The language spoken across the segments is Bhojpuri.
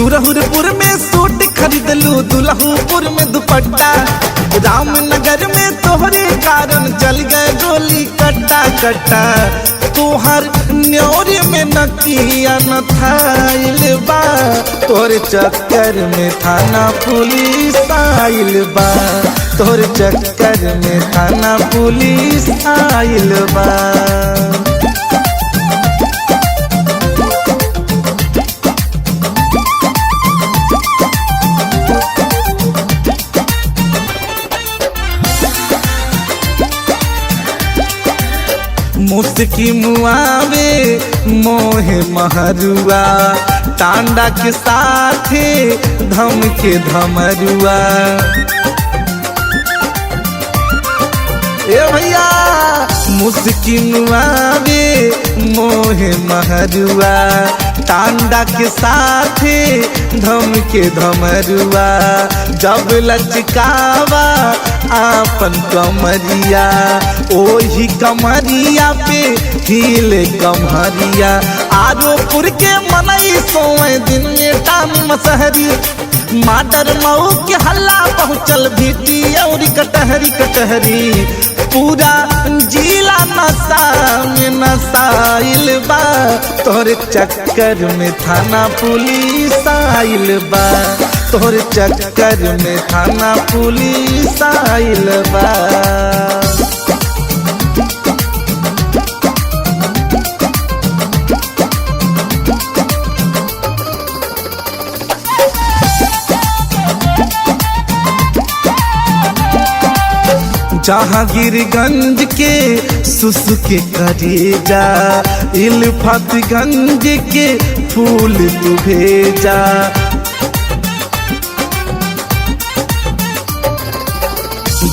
सुरहुरपुर में सूट खरीदलू, दुल्हूपुर में दुपट्टा, रामनगर में तोहरे कारण जल गए गोली कट्टा कट्टा। तोहर न्योरे में नकिया न थाइल बा, तोहरे चक्कर में थाना पुलिस आइल बा, तोहरे चक्कर में थाना पुलिस आइल बा। मुस्की मुआवे मोहे महरुआ, टांडा के साथे धम के धमरुआ। ए भैया मुस्की मुआवे मोहे महरुआ, टांडा के साथे धम के धमरुआ। जब लचकावा आपन कमरिया, ओही कमरिया पे हिले कमरिया। आरोपुर के मनई सोए दिन में टान मसहरी, माडर मऊ के हल्ला पहुँचल भीटी और कटहरी कटहरी। पूरा जिला नशा में नशाइल बा, तोहरे चक्कर में थाना पुलिस आइल बा, तोहरे चक्कर में थाना पुलिस आइल बा। जहांगीरगंज के सुसुके करेजा, इल्फतगंज के फूल तू भेजा।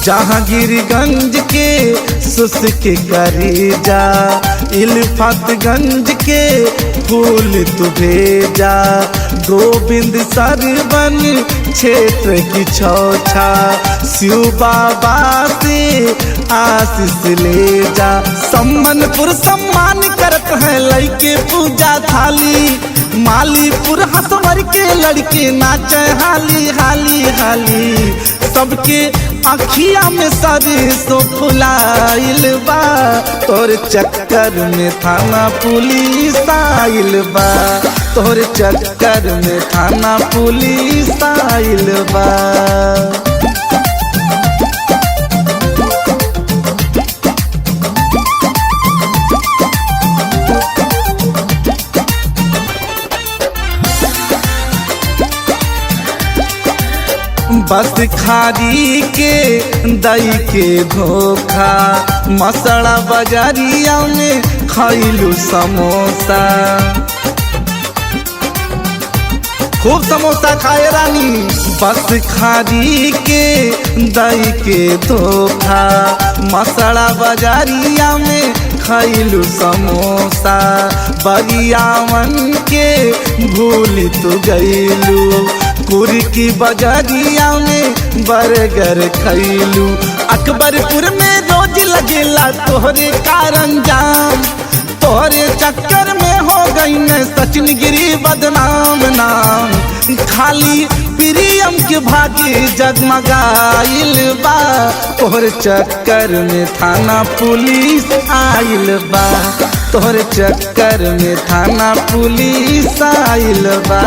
जहांगीरगंज के सुसुके करेजा, इल्फतगंज के फूल तू भेजा। गोविंद सरवन क्षेत्र की छौछा, शिव बाबा से आशीष ले जा। सम्मानपुर सम्मान करत है लड़के पूजा थाली, मालीपुर हसवर के लड़के नाचे हाली हाली हाली। सबके अखिया में सरसों फुलाइल बा, तोर चक्कर में थाना पुलिस आइल बा, तोर चक्कर में थाना पुलिस आइल बा। बस खारी के दई के धोखा, मसड़ा बाजारिया में खैलू समोसा। खूब समोसा खाए रानी। बस खारी के दई के धोखा, मसड़ा बाजारिया में खैलू समोसा। बरियावन के भूल तू गईलू, कुर्की बाजारिया में बर्गर खैलू। अकबरपुर में रोज लगेला तोहरे कारण जाम, तोहरे चक्कर में हो गई न सचिन गिरी बदनाम नाम। खाली प्रियम के भाग्य जगमगाइल बा, तोहरे चक्कर में थाना पुलिस आइल बा, तोहरे चक्कर में थाना पुलिस आइल बा।